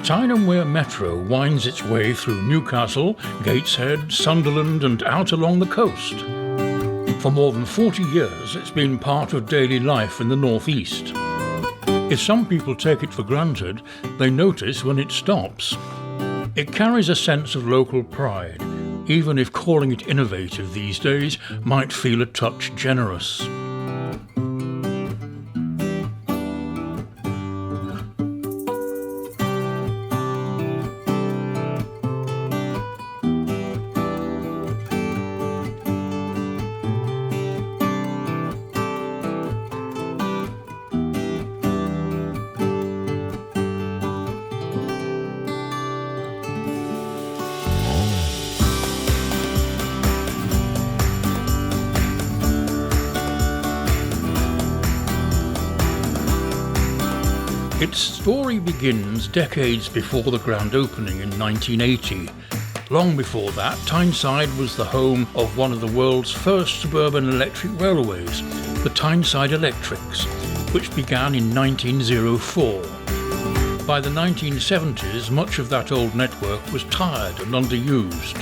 Tyne and Wear Metro winds its way through Newcastle, Gateshead, Sunderland and out along the coast. For more than 40 years, it's been part of daily life in the northeast. If some people take it for granted, they notice when it stops. It carries a sense of local pride, even if calling it innovative these days might feel a touch generous. Its story begins decades before the grand opening in 1980. Long before that, Tyneside was the home of one of the world's first suburban electric railways, the Tyneside Electrics, which began in 1904. By the 1970s, much of that old network was tired and underused.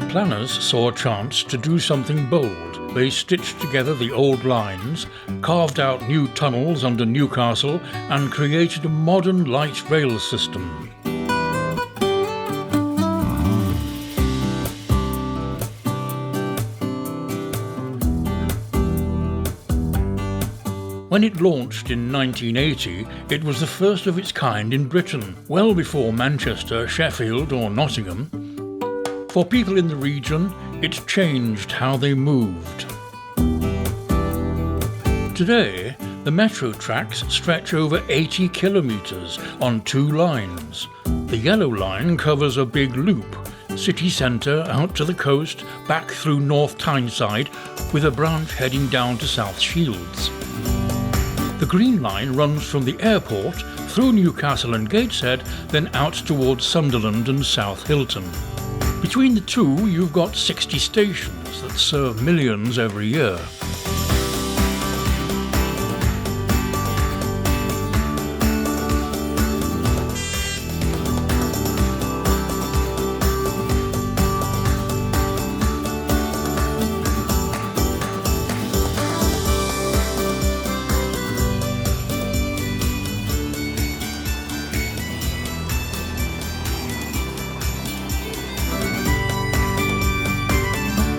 Planners saw a chance to do something bold. They stitched together the old lines, carved out new tunnels under Newcastle and created a modern light rail system. When it launched in 1980, it was the first of its kind in Britain, well before Manchester, Sheffield or Nottingham. For people in the region, it changed how they moved. Today, the metro tracks stretch over 80 kilometres on 2 lines. The yellow line covers a big loop, city centre out to the coast, back through North Tyneside, with a branch heading down to South Shields. The green line runs from the airport through Newcastle and Gateshead, then out towards Sunderland and South Hilton. Between the two, you've got 60 stations that serve millions every year.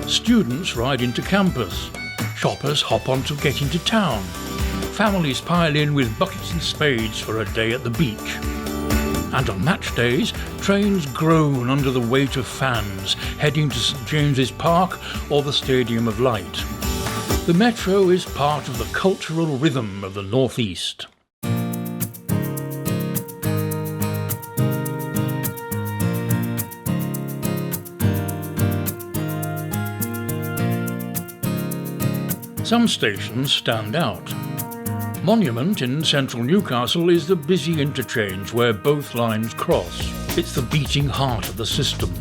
Students ride into campus, shoppers hop on to get into town, families pile in with buckets and spades for a day at the beach. And on match days, trains groan under the weight of fans heading to St James's Park or the Stadium of Light. The Metro is part of the cultural rhythm of the North East. Some stations stand out. Monument in central Newcastle is the busy interchange where both lines cross. It's the beating heart of the system.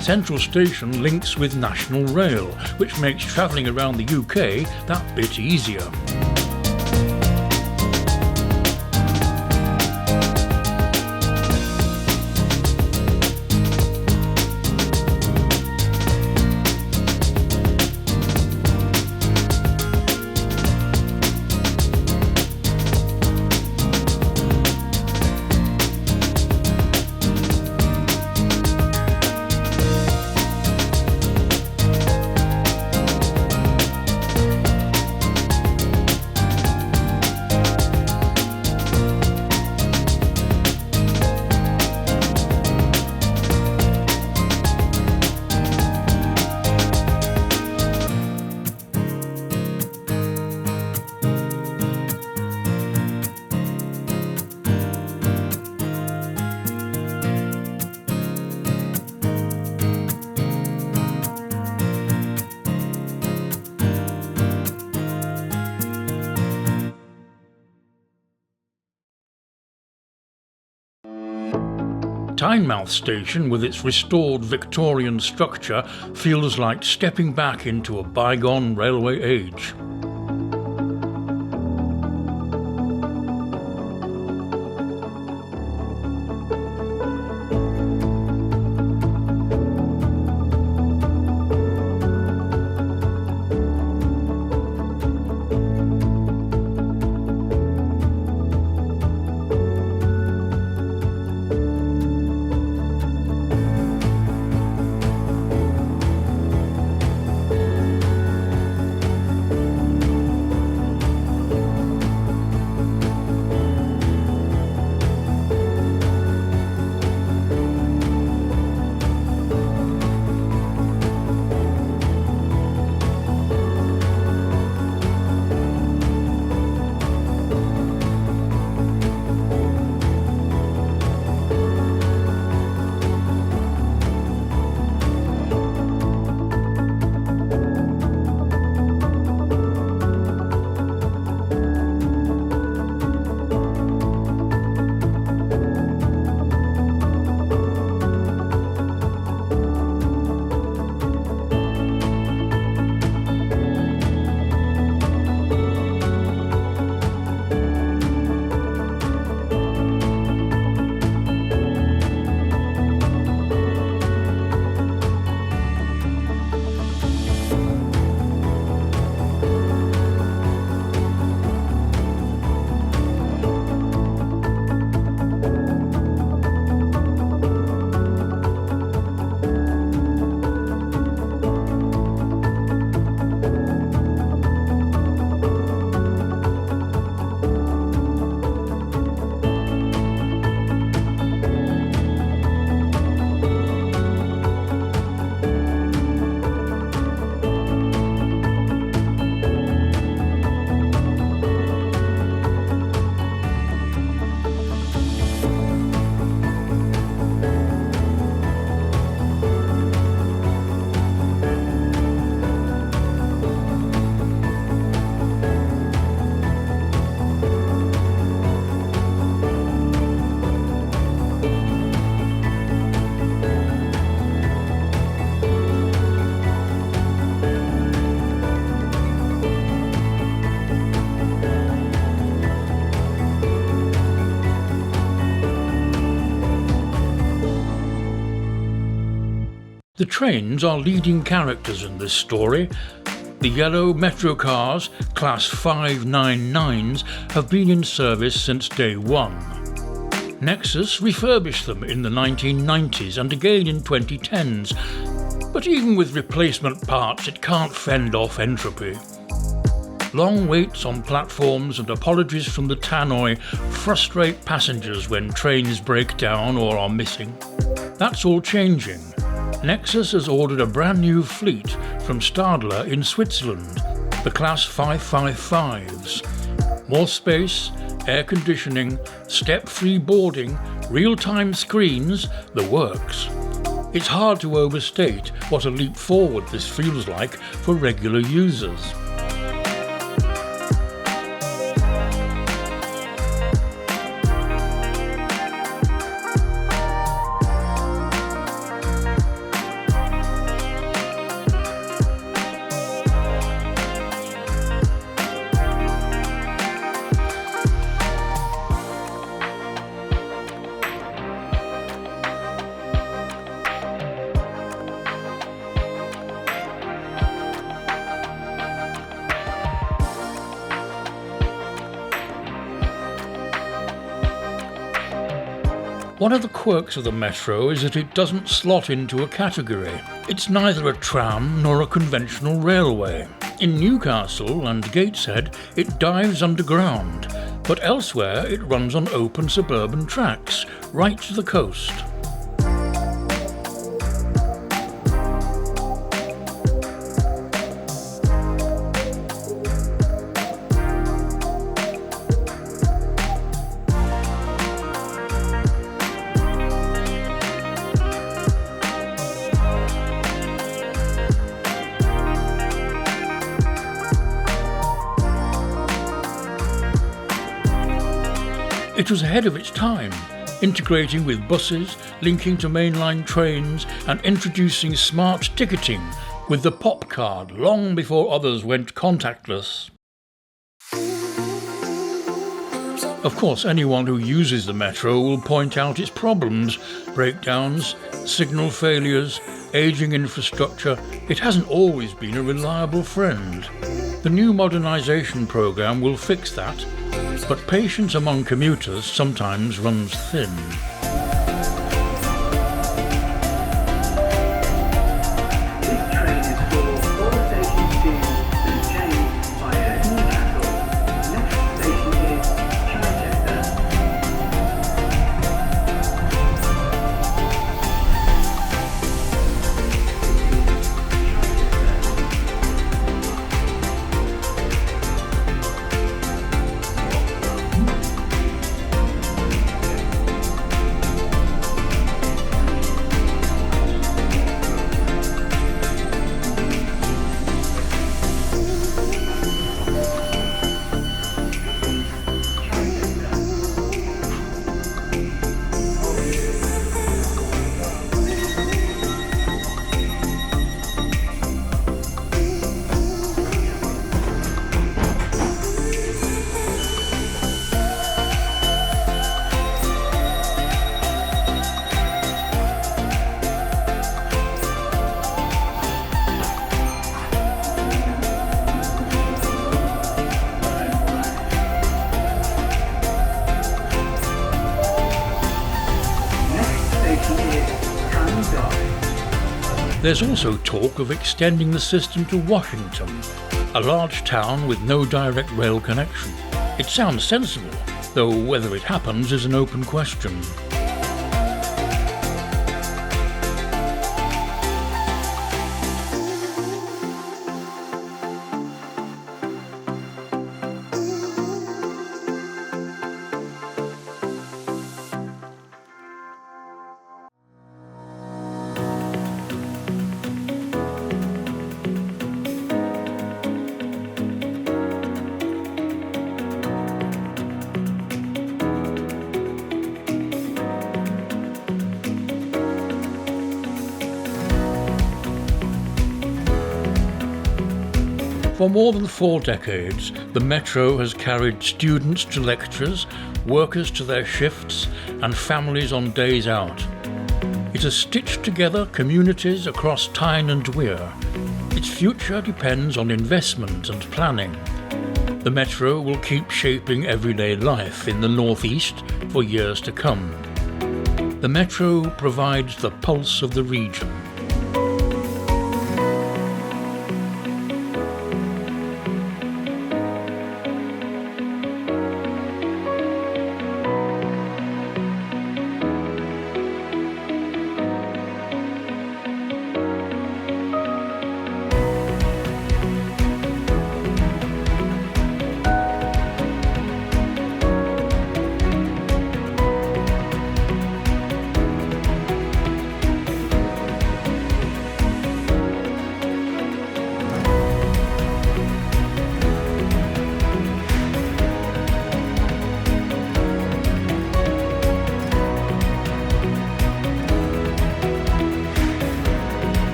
Central Station links with National Rail, which makes travelling around the UK that bit easier. Tynemouth station, with its restored Victorian structure, feels like stepping back into a bygone railway age. The trains are leading characters in this story. The yellow Metro cars, Class 599s, have been in service since day one. Nexus refurbished them in the 1990s and again in 2010s, but even with replacement parts it can't fend off entropy. Long waits on platforms and apologies from the tannoy frustrate passengers when trains break down or are missing. That's all changing. Nexus has ordered a brand new fleet from Stadler in Switzerland, the Class 555s. More space, air conditioning, step-free boarding, real-time screens, the works. It's hard to overstate what a leap forward this feels like for regular users. One of the quirks of the Metro is that it doesn't slot into a category. It's neither a tram nor a conventional railway. In Newcastle and Gateshead, it dives underground, but elsewhere it runs on open suburban tracks, right to the coast. It was ahead of its time. integrating with buses, linking to mainline trains, and introducing smart ticketing with the pop card long before others went contactless. Of course, anyone who uses the Metro will point out its problems: breakdowns, signal failures, ageing infrastructure. It hasn't always been a reliable friend. The new modernisation programme will fix that, but patience among commuters sometimes runs thin. There's also talk of extending the system to Washington, a large town with no direct rail connection. It sounds sensible, though whether it happens is an open question. For more than 4 decades, the Metro has carried students to lectures, workers to their shifts, and families on days out. It has stitched together communities across Tyne and Wear. Its future depends on investment and planning. The Metro will keep shaping everyday life in the North East for years to come. The Metro provides the pulse of the region.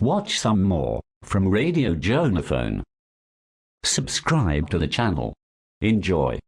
Watch some more from Radio Jonaphone. Subscribe to the channel. Enjoy.